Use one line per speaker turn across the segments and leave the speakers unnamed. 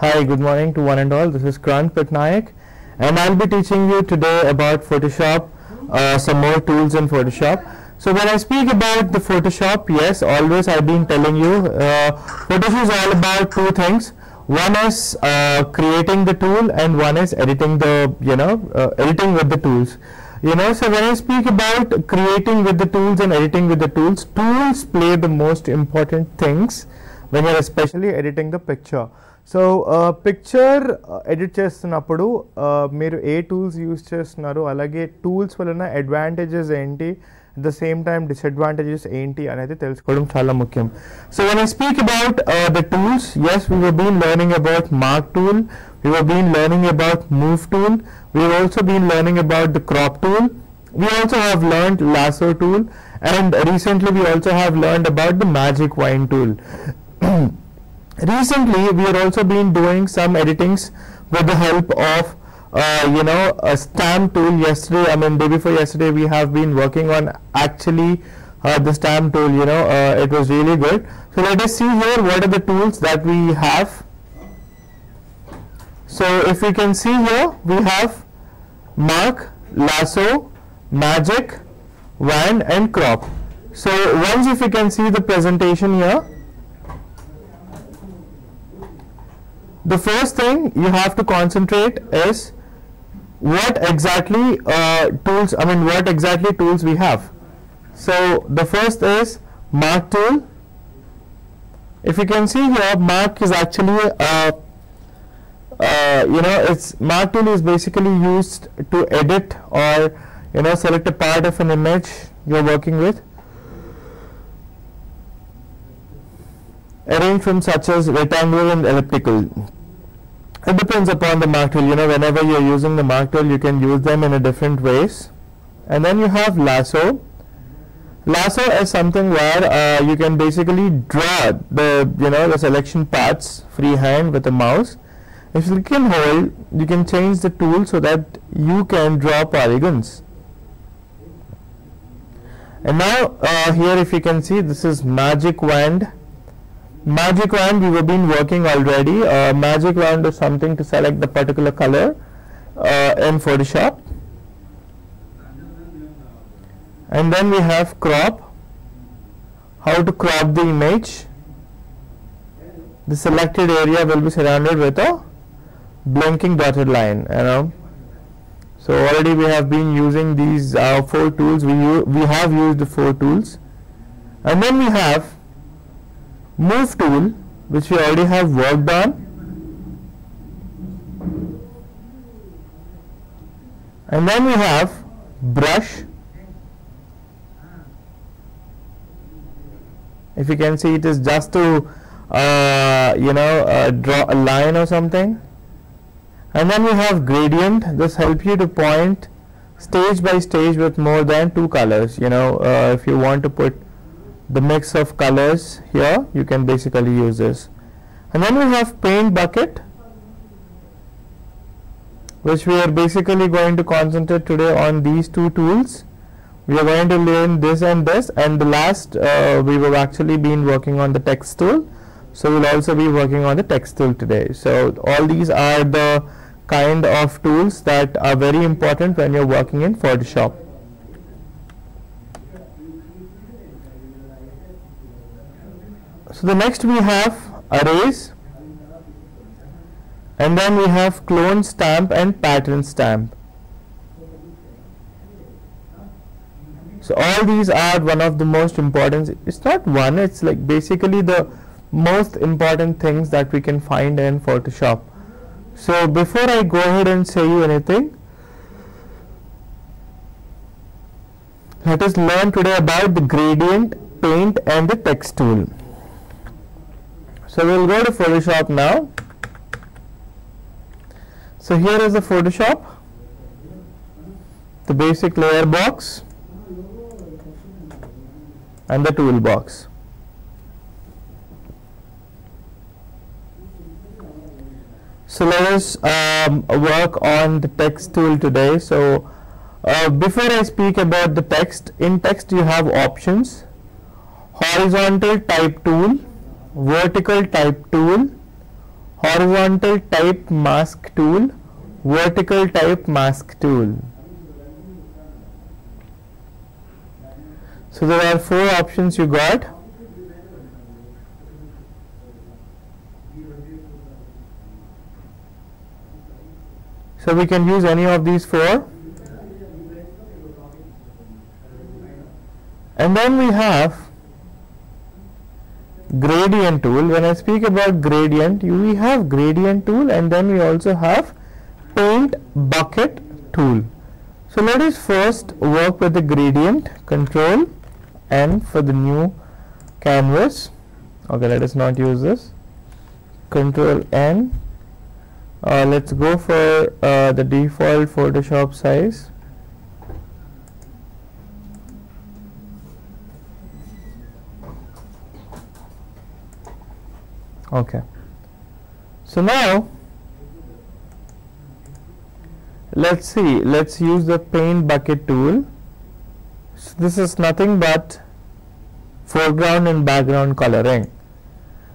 Hi, good morning to one and all. This is Kranth Patnaik, and I'll be teaching you today about Photoshop, some more tools in Photoshop. So when I speak about the Photoshop, yes, always I've been telling you, Photoshop is all about two things. One is creating the tool, and one is editing the, editing with the tools. So when I speak about creating with the tools and editing with the tools, tools play the most important things when you're especially editing the picture. So picture edit చేస్తున్నప్పుడు మీరు ఏ tools use చేస్తున్నారు, అలాగే tools వలన advantages ఏంటి, at the same time disadvantages ఏంటి అనేది తెలుసుకోవడం చాలా ముఖ్యం. So when I speak about the tools, yes, we have been learning about mark tool, we have been learning about move tool, we have also been learning about the crop tool, we also have learned lasso tool, and recently we also have learned about the magic wand tool. Recently we have also been doing some editings with the help of a stamp tool. Day before yesterday we have been working on actually the stamp tool. It was really good. So let us see here what are the tools that we have. So if we can see here, we have mark, lasso, magic, wand and crop. So once if you can see the presentation here, the first thing you have to concentrate is what exactly tools we have. So the first is mark tool. If you can see here, mark is actually mark tool is basically used to edit or select a part of an image you're working with, arrange from such as rectangular and elliptical. It depends upon the mark tool. Whenever you're using the mark tool, you can use them in a different ways. And then you have lasso. Lasso is something where you can basically draw the selection parts freehand with a mouse. If you can hold, you can change the tool so that you can draw polygons. And now here if you can see, this is magic wand. Magic wand we have been working already. Magic wand is something to select the particular color in Photoshop. And then we have crop, how to crop the image. The selected area will be surrounded with a blinking dotted line. So already we have been using these 4 tools. We have used the 4 tools. And then we have move tool, which we already have worked on. And then we have brush. If you can see, it is just to draw a line or something. And then we have gradient. This helps you to point stage by stage with more than 2 colors. If you want to put the mix of colors here, you can basically use this. And then we have paint bucket, which we are basically going to concentrate today on these 2 tools. We are going to learn this and this, and the last we have actually been working on the text tool, so we'll also be working on the text tool today. So all these are the kind of tools that are very important when you're working in Photoshop. So the next we have erase, and then we have clone stamp and pattern stamp. So all these are one of the most important. It's not one, it's like basically the most important things that we can find in Photoshop. So before I go ahead and say you anything, let us learn today about the gradient, paint and the text tool. So we'll go to Photoshop now. So here is the Photoshop, the basic layer box and the toolbox. So let us work on the text tool today. So before I speak about the text, in text you have options: horizontal type tool, vertical type tool, horizontal type mask tool, vertical type mask tool. So there are 4 options you got. So we can use any of these 4. And then we have gradient tool. When I speak about gradient, we have gradient tool, and then we also have paint bucket tool. So let us first work with the gradient. Control N for the new canvas. Okay, let us not use this. Control N. Let's go for the default Photoshop size. Okay, so now let's use the paint bucket tool. So this is nothing but foreground and background coloring.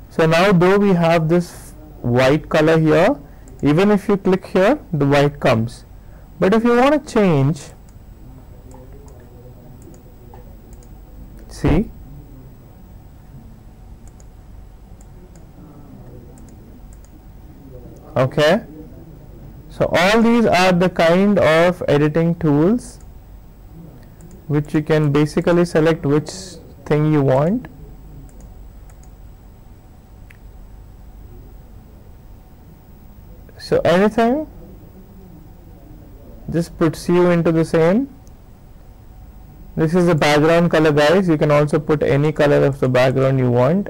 So now though we have this white color here, even if you click here, the white comes. But if you want to change, see, okay, so all these are the kind of editing tools which you can basically select which thing you want. So anything just puts you into the same. This is the background color, guys. You can also put any color of the background you want.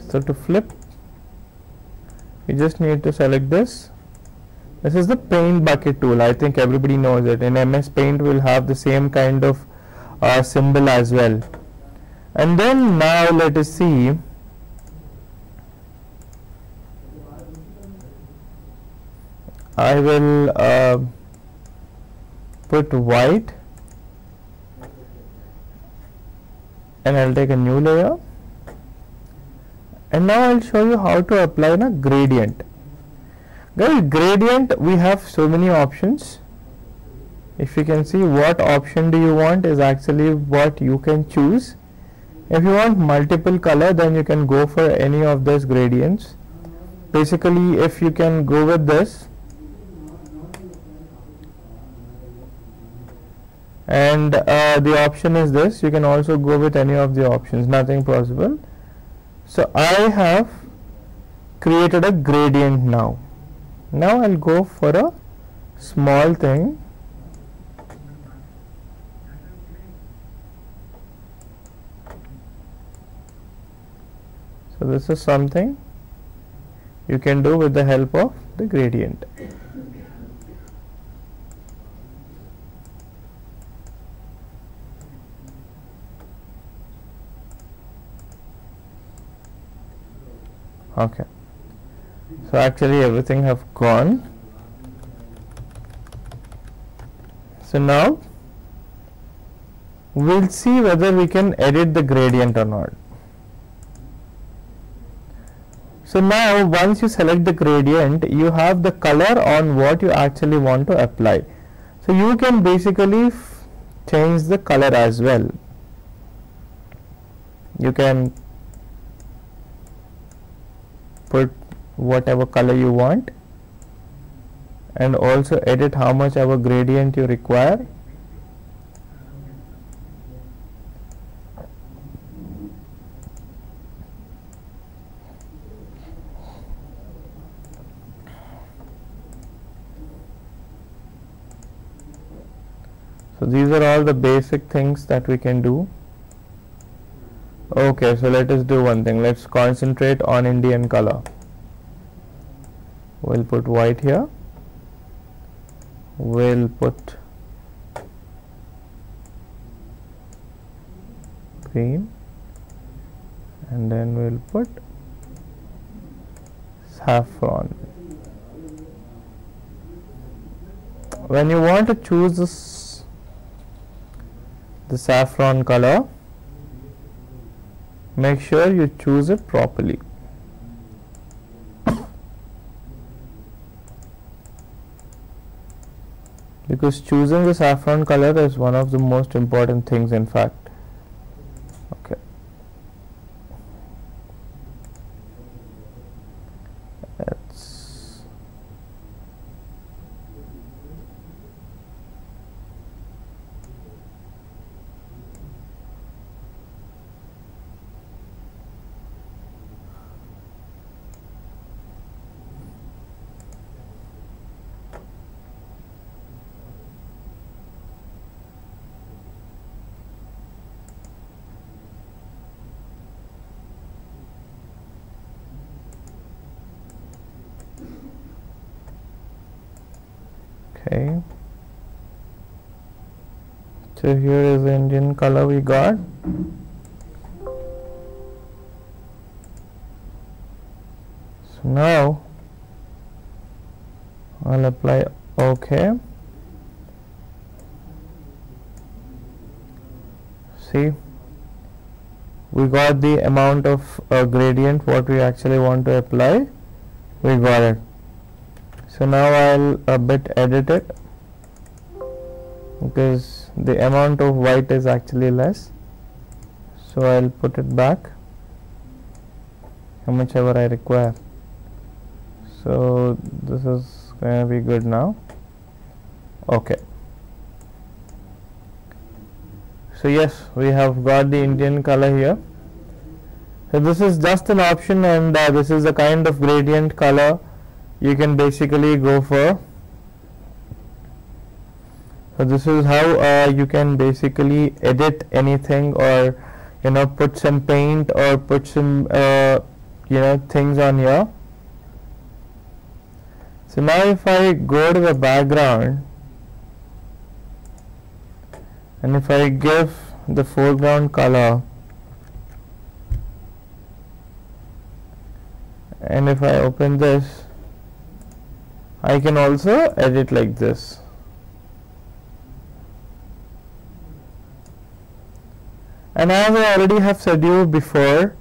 So to flip, you just need to select this. This is the paint bucket tool. I think everybody knows it. In MS Paint we'll have the same kind of symbol as well. And then now let us see. I will put white, and I'll take a new layer. And now I'll show you how to apply a gradient. Guys, gradient, we have so many options. If you can see, what option do you want is actually what you can choose. If you want multiple color, then you can go for any of those gradients. Basically, if you can go with this, and the option is this, you can also go with any of the options, nothing possible. So I have created a gradient now. Now I'll go for a small thing. So this is something you can do with the help of the gradient. Okay, so actually everything have gone. So now we'll see whether we can edit the gradient or not. So now once you select the gradient, you have the color on what you actually want to apply. So you can basically change the color as well. You can put whatever color you want, and also edit how much of a gradient you require. So these are all the basic things that we can do. Okay, so let us do one thing. Let's concentrate on Indian color. We'll put white here. We'll put green, and then we'll put saffron. When you want to choose the saffron color, make sure you choose it properly. Because choosing the saffron color is one of the most important things, in fact. Okay. Let's okay. So here is the Indian color we got. So now I'll apply OK. See, we got the amount of gradient what we actually want to apply. We got it. So now I'll a bit edit it, because the amount of white is actually less. So I'll put it back how much ever I require. So this is going to be good now. Okay. So yes, we have got the Indian color here. So this is just an option, and this is the kind of gradient color you can basically go for. So this is how you can basically edit anything, or put some paint, or put some things on here. So now if I go to the background, and if I give the foreground color, and if I open this, I can also edit like this. And as I already have said you before,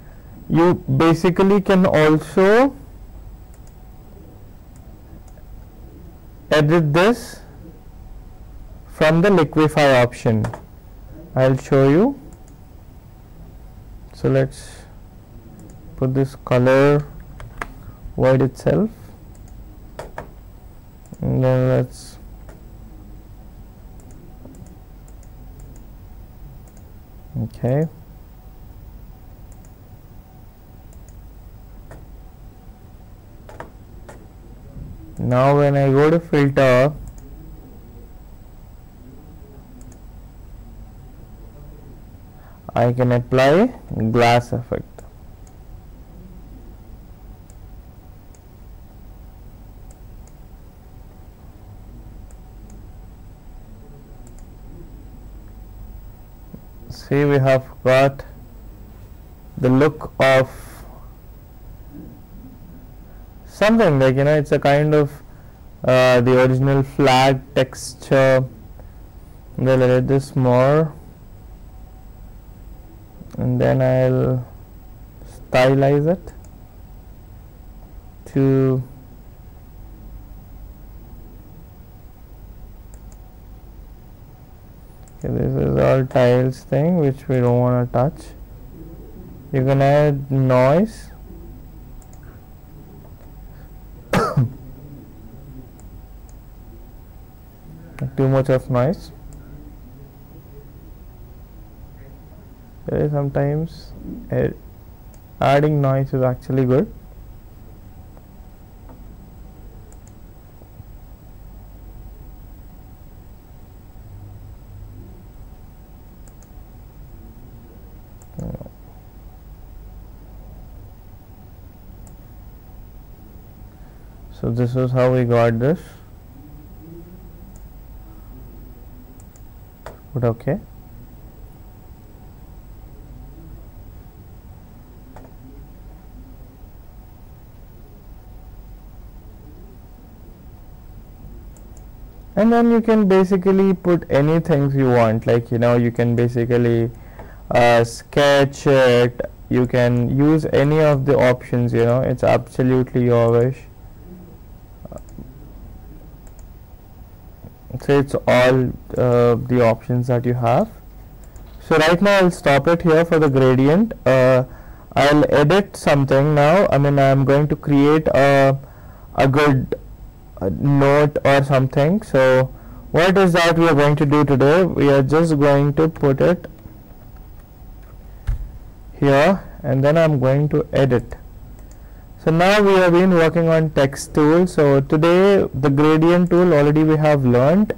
you basically can also edit this from the liquify option. I'll show you. So let's put this color white itself, and then let's okay. Now when I go to filter, I can apply glass effect. See, we have got the look of something like, it's a kind of the original flag texture. Then I'll edit this more, and then I'll stylize it to this is all tiles thing which we don't want to touch. You can add noise. Too much of noise. There is sometimes adding noise is actually good. So this is how we got this. But okay. And then you can basically put anything you want, like you can basically sketch it, you can use any of the options, you know, it's absolutely your wish. So it's all the options that you have. So right now I'll stop it here for the gradient. I'll edit something now. I mean, I'm going to create a good note or something. So what is that we are going to do today? We are just going to put it here, and then I'm going to edit. So now we have been working on text tool. So today the gradient tool already we have learned.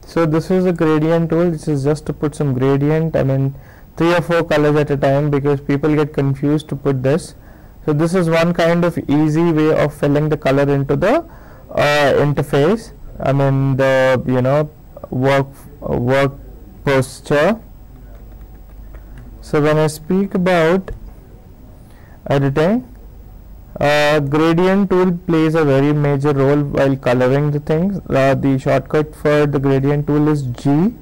So this is a gradient tool. This is just to put some gradient. I mean 3 or 4 colors at a time, because people get confused to put this. So this is one kind of easy way of filling the color into the interface. I mean the, you know, work posture. So when I speak about editing, gradient tool plays a very major role while coloring the things. The shortcut for the gradient tool is G,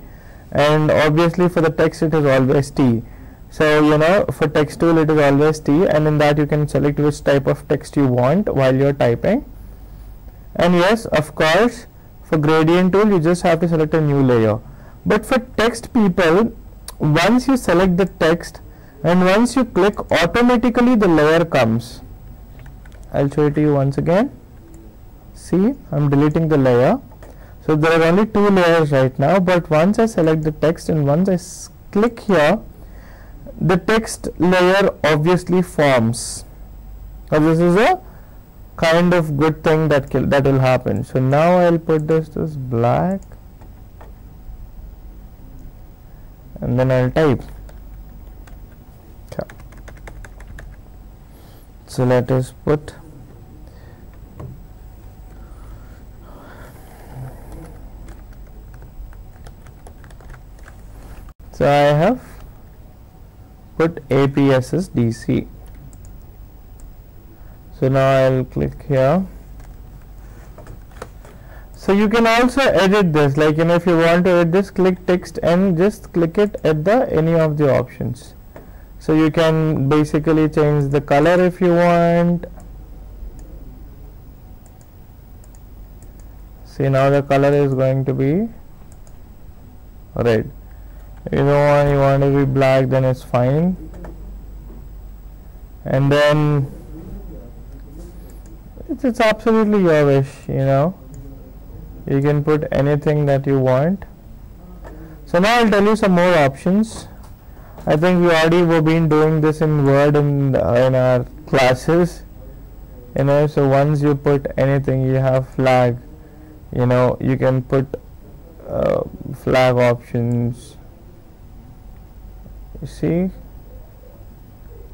and obviously for the text it is always T. So you know, for text tool it is always T, and in that you can select which type of text you want while you're typing. And yes, of course, for gradient tool you just have to select a new layer. But for text people, once you select the text and once you click, automatically the layer comes. I'll show it to you once again. See, I'm deleting the layer. So there are only 2 layers right now, but once I select the text and once I click here, the text layer obviously forms. So this is a kind of good thing that will happen. So now I'll put this as black, and then I'll type. Okay. So let us put so I have put APSSDC. So now I'll click here. So you can also edit this, like, you know, if you want to edit this, click text and just click it at the any of the options. So you can basically change the color if you want. See, now the color is going to be red. If you want to be black, then it's fine. And then it's absolutely your wish, you know. You can put anything that you want. So now I'll tell you some more options. I think we already have been doing this in Word in our classes, you know. So once you put anything, you have flag, you know, you can put flag options. You see,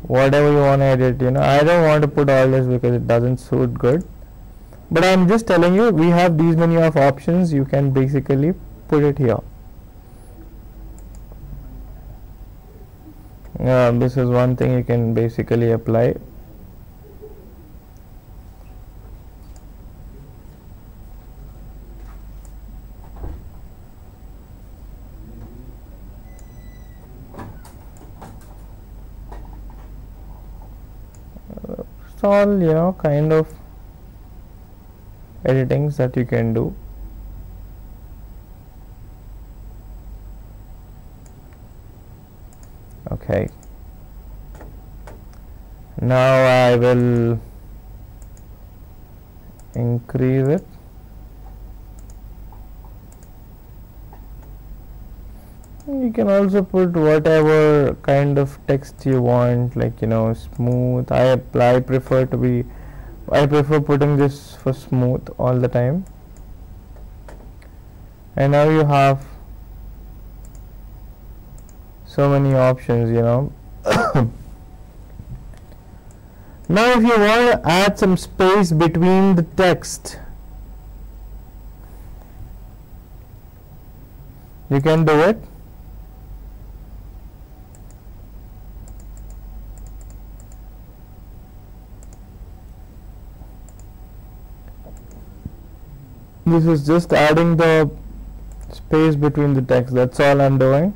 whatever you want to edit, you know. I don't want to put all this because it doesn't suit good, but I'm just telling you, we have these many of options. You can basically put it here. This is one thing you can basically apply. It's all, you know, kind of editings that you can do. Okay, now I will increase it. You can also put whatever kind of text you want, like, you know, smooth. I prefer putting this for smooth all the time. And now you have so many options, you know. Now if you want to add some space between the text, you can do it. This is just adding the space between the text. That's all I'm doing.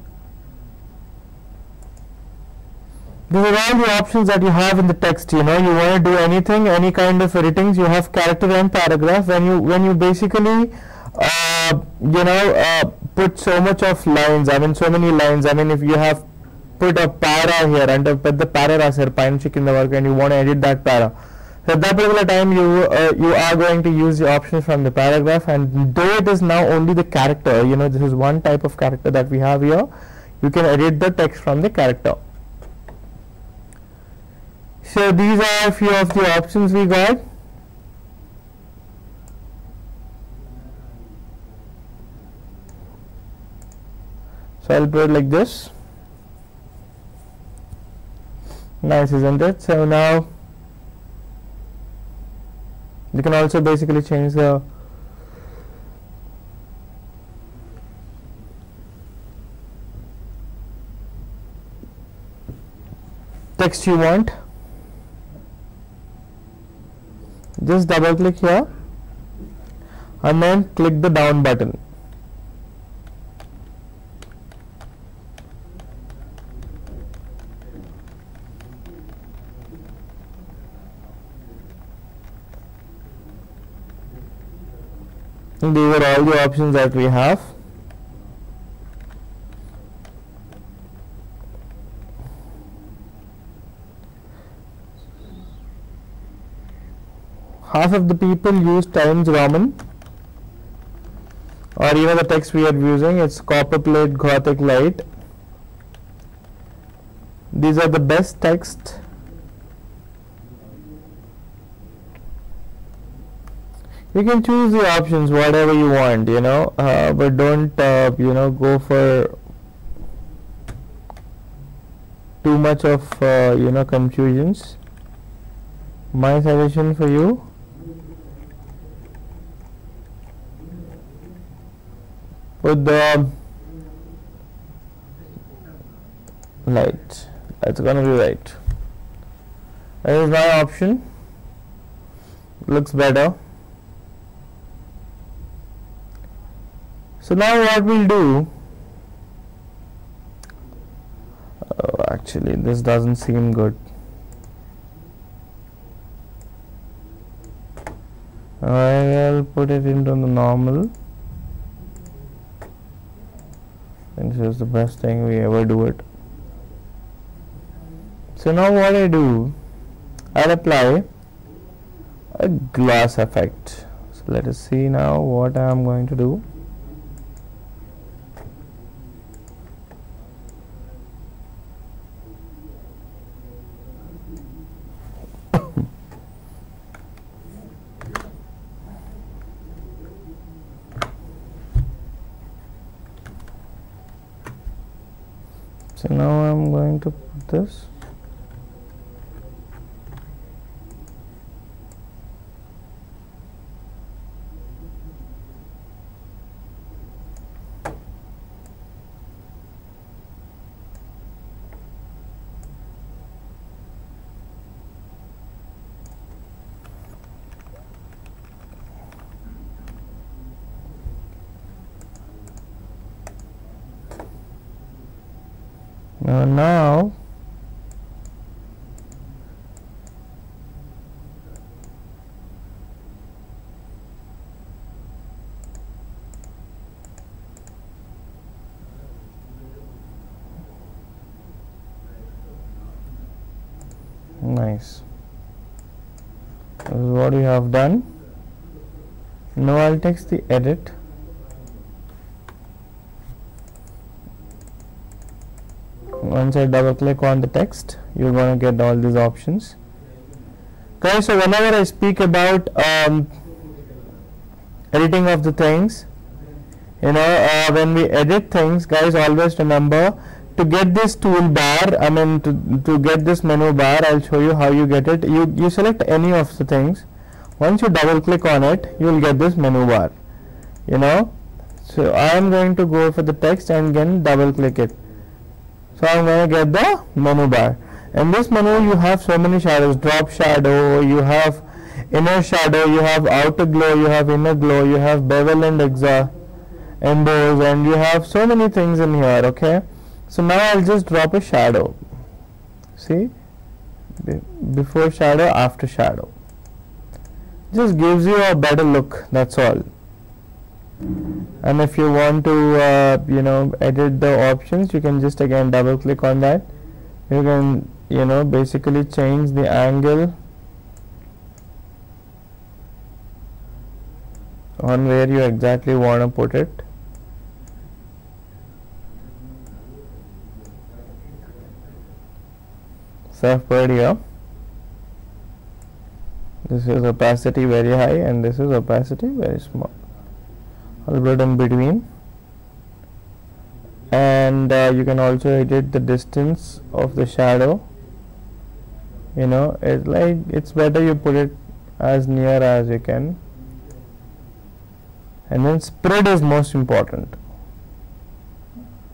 these are all the options that you have in the text. You know, you want to do anything, any kind of editings. You have character and paragraph. When you basically put so much of lines, I mean so many lines, I mean if you have put a para here and put the para raser pine chick in the work and you want to edit that para, so at that particular time you are going to use the options from the paragraph. And though it is now only the character, you know, this is one type of character that we have here, you can edit the text from the character. So these are a few of the options we got. So I'll put it like this. Nice, isn't it? So now you can also basically change the text you want. Just double click here and then click the down button. And these are all the options that we have. Half of the people use Times Roman, or even the text we are using, it's copper plate Gothic light. These are the best text. You can choose the options whatever you want, you know, but don't go for too much of confusions. My suggestion for you, put the light. That's gonna be right. That is my option. Looks better. So now what we'll do, actually this doesn't seem good. I'll put it into the normal. And this is the best thing we ever do it. So now what I do, I'll apply a glass effect. So let us see now what I am going to do. So now I'm going to put this. Now nice. This is what we have done. Now I'll text the edit. Once I double click on the text, you're going to get all these options. Okay, so whenever I speak about editing of the things, when we edit things, guys, always remember to get this toolbar, I mean to get this menu bar. I'll show you how you get it. You select any of the things. Once you double click on it, you will get this menu bar, So I am going to go for the text and again double click it. So I'm going to get the menu bar. In this menu you have so many shadows: drop shadow, you have inner shadow, you have outer glow, you have inner glow, you have bevel and emboss, and you have so many things in here. Okay, so now I'll just drop a shadow. See, before shadow, after shadow. Just gives you a better look, that's all. And if you want to edit the options, you can just again double click on that. You can basically change the angle on where you exactly want to put it. So I've put it here. This is opacity very high and this is opacity very small. I'll put it in between. And you can also edit the distance of the shadow. It's better you put it as near as you can. And then spread is most important.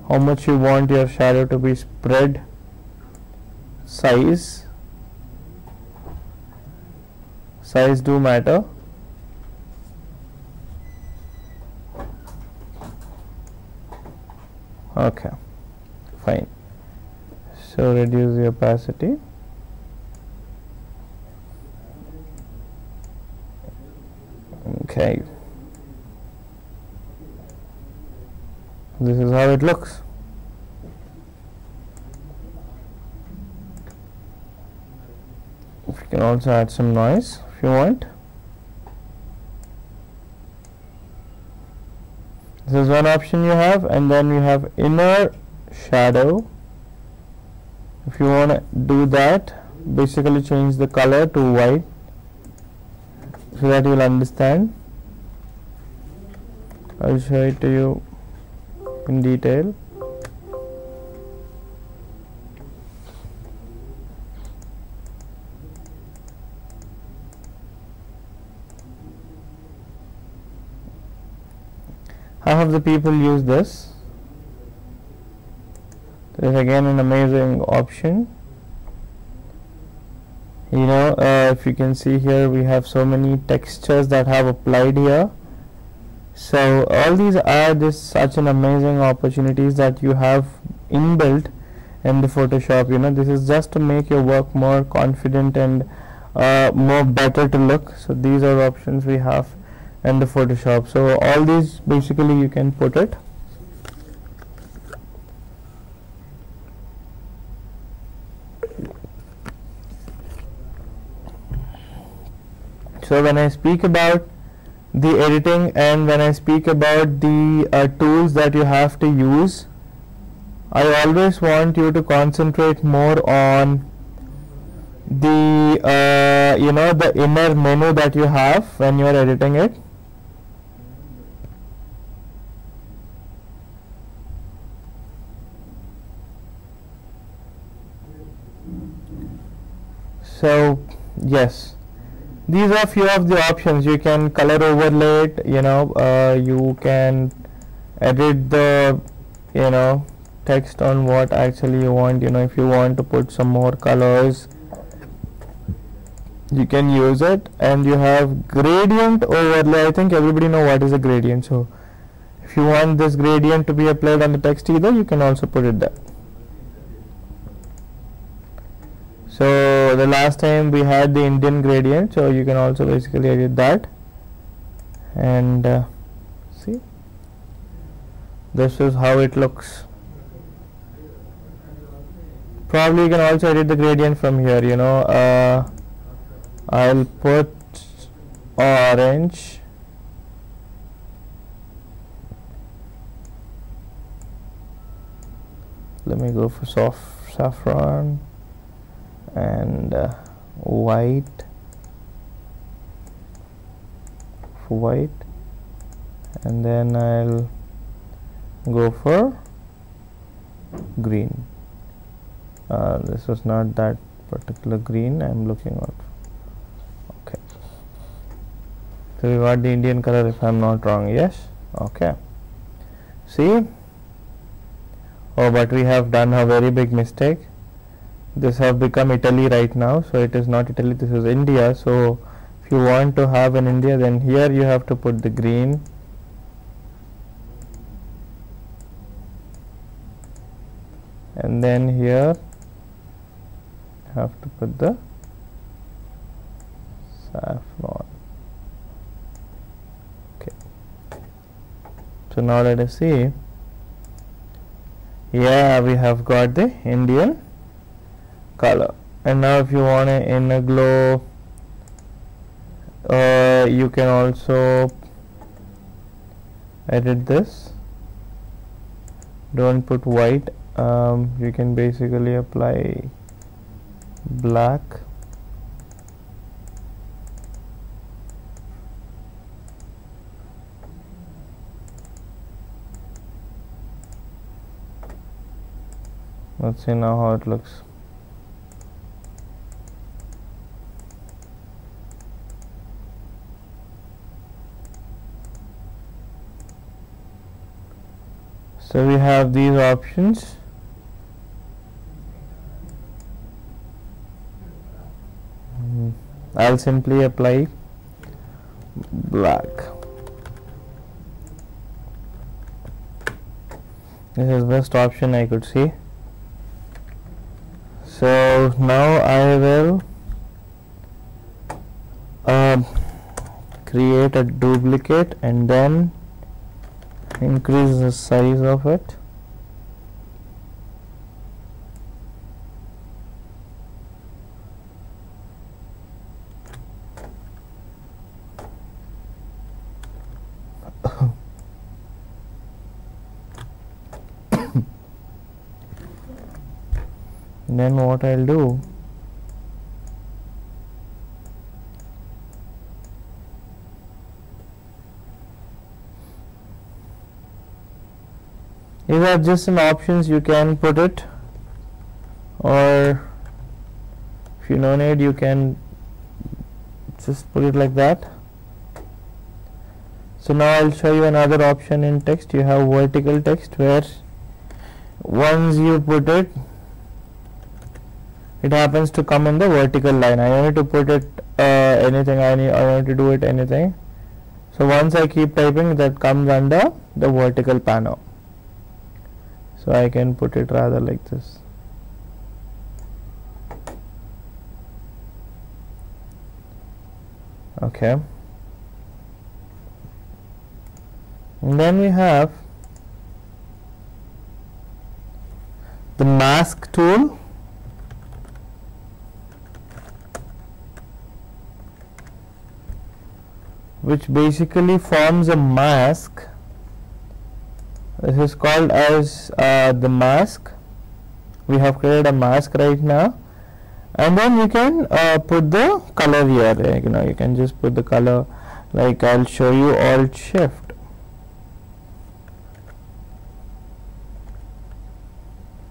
How much you want your shadow to be spread. Size do matter. Okay, fine. So reduce the opacity. Okay, this is how it looks. You can also add some noise if you want. This is one option you have, and then you have inner shadow. If you want to do that, basically change the color to white so that you will understand. I'll show it to you in detail. Half of the people use this. There is again an amazing option. If you can see here, we have so many textures that have applied here. So all these are just such an amazing opportunities that you have inbuilt in the Photoshop. This is just to make your work more confident and more better to look. So these are options we have in the Photoshop. So all these basically you can put it. So when I speak about the editing and when I speak about the tools that you have to use, I always want you to concentrate more on the the inner menu that you have when you are editing it. So yes, these are few of the options. You can color overlay it, you can edit the text on what actually you want. If you want to put some more colors, you can use it. And you have gradient overlay. I think everybody know what is a gradient. So if you want this gradient to be applied on the text either, you can also put it there. So the last time we had the Indian gradient, so you can also basically edit that. And see, this is how it looks. Probably you can also edit the gradient from here. I'll put orange. Let me go for soft saffron and white, and then I'll go for green. This was not that particular green I'm looking at. Okay, so we got the Indian color, if I'm not wrong. Yes, okay. See, oh, but we have done a very big mistake. This have become Italy right now, so it is not Italy, this is India. So if you want to have an India, then here you have to put the green, and then here have to put the saffron. Okay, so now let us see. Yeah, we have got the Indian color. And now if you want an inner glow, you can also edit this. Don't put white, you can basically apply black. Let's see now how it looks. So we have these options. I'll simply apply black. This is the best option I could see. So now I will create a duplicate and then increase the size of it. Then what I'll do, these are just some options, you can put it, or if you don't need, you can just put it like that. So now I'll show you another option in text. You have vertical text, where once you put it, it happens to come in the vertical line. I don't need to put it anything, I want to do it anything. So once I keep typing, that comes under the vertical panel. So I can put it rather like this. Okay. And then we have the mask tool, which basically forms a mask. This is called as the mask. We have created a mask right now, and then you can put the color here. You can just put the color, like I'll show you, Alt Shift.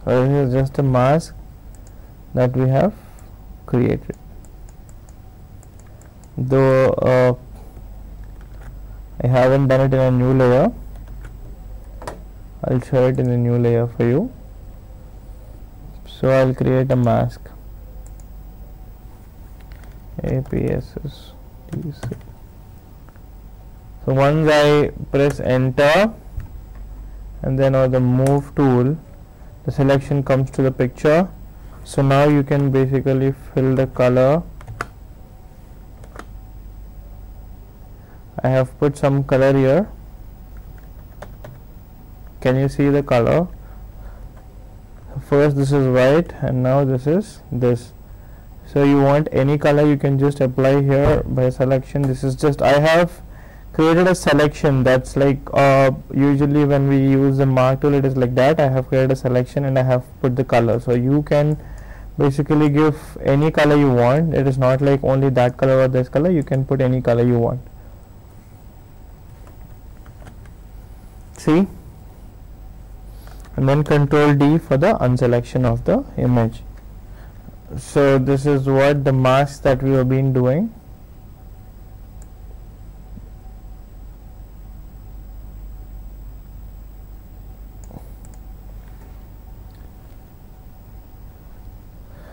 So this is just a mask that we have created. Though I haven't done it in a new layer, I'll show it in a new layer for you. So I'll create a mask, APSSDC. So once I press enter and then on the move tool, the selection comes to the picture. So now you can basically fill the color. I have put some color here. Can you see the color? First this is white and now this is this. So you want any color, you can just apply here by selection. This is just, I have created a selection that's like usually when we use the mark tool, it is like that. I have created a selection and I have put the color. So you can basically give any color you want. It is not like only that color or this color, you can put any color you want. See? And then Control D for the unselection of the image. So this is what the mask that we have been doing.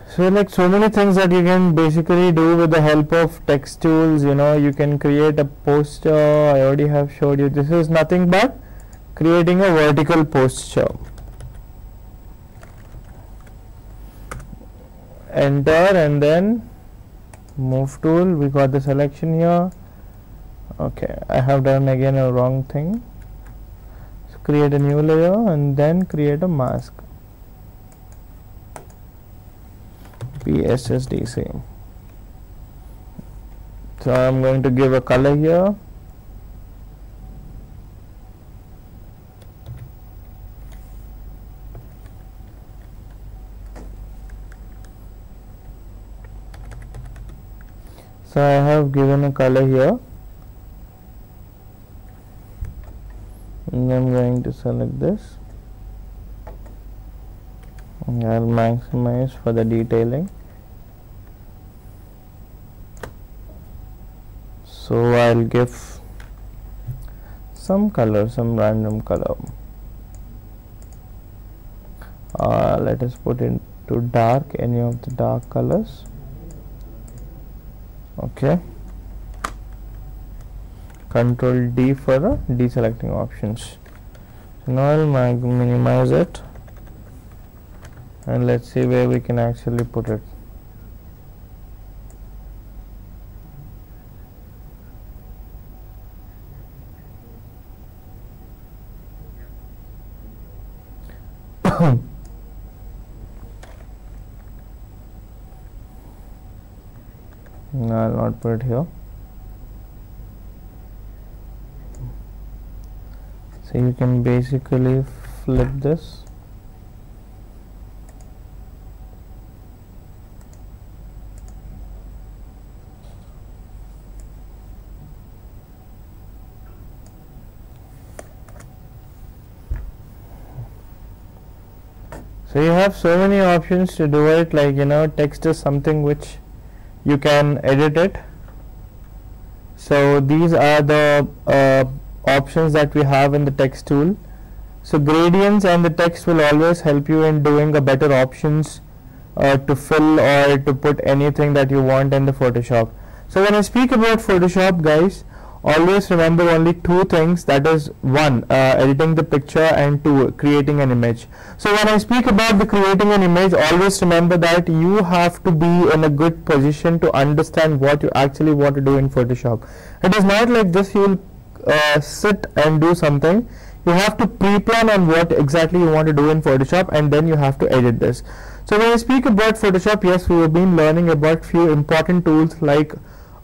So like so many things that you can basically do with the help of text tools. You can create a poster. I already have showed you. This is nothing but creating a vertical poster. enter, and then move tool, we got the selection here. Okay, I have done again a wrong thing. So create a new layer and then create a mask, APSSDC. So I'm going to give a color here. So I have given a color here, and I'm going to select this, and I'll maximize for the detailing. So I'll give some color, some random color. Let us put into dark, any of the dark colors. Okay, Control D for deselecting options. So now I'll minimize it, and let's see where we can actually put it. No, I'll not put it here. So you can basically flip this. So you have so many options to do it, like, you know, text is something which you can edit it. So these are the options that we have in the text tool. So gradients and the text will always help you in doing a better options to fill or to put anything that you want in the Photoshop. So when I speak about Photoshop, guys, always remember only two things, that is, one, editing the picture, and two, creating an image. So when I speak about the creating an image, always remember that you have to be in a good position to understand what you actually want to do in Photoshop. It is not like this you will sit and do something. You have to pre-plan on what exactly you want to do in Photoshop, and then you have to edit this. So when I speak about Photoshop, yes, we have been learning about few important tools like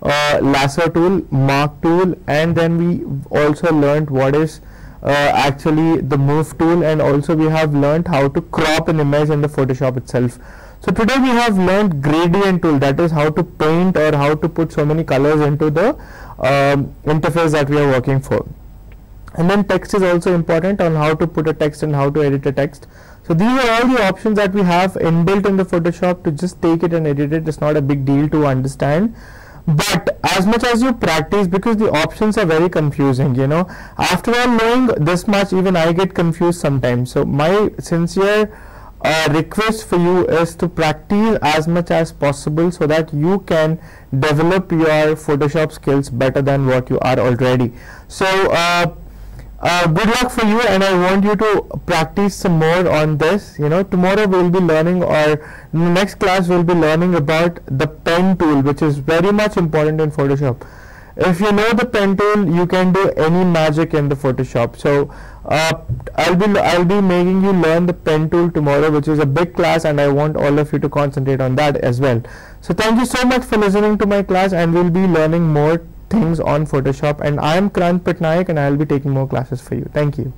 lasso tool, mark tool, and then we also learned what is actually the move tool, and also we have learned how to crop an image in the Photoshop itself. So today we have learned gradient tool, that is how to paint or how to put so many colors into the interface that we are working for. And then text is also important, on how to put a text and how to edit a text. So these are all the options that we have inbuilt in the Photoshop. To just take it and edit it is not a big deal to understand. But as much as you practice, because the options are very confusing, you know, after all knowing this much, even I get confused sometimes. So my sincere request for you is to practice as much as possible so that you can develop your Photoshop skills better than what you are already. So good luck for you, and I want you to practice some more on this. You know, tomorrow we'll be learning, or in the next class we'll be learning about the pen tool, which is very much important in Photoshop. If you know the pen tool, you can do any magic in the Photoshop. So I'll be making you learn the pen tool tomorrow, which is a big class, and I want all of you to concentrate on that as well. So thank you so much for listening to my class, and we'll be learning more things on Photoshop. And I am Kranth Patnaik, and I'll be taking more classes for you. Thank you.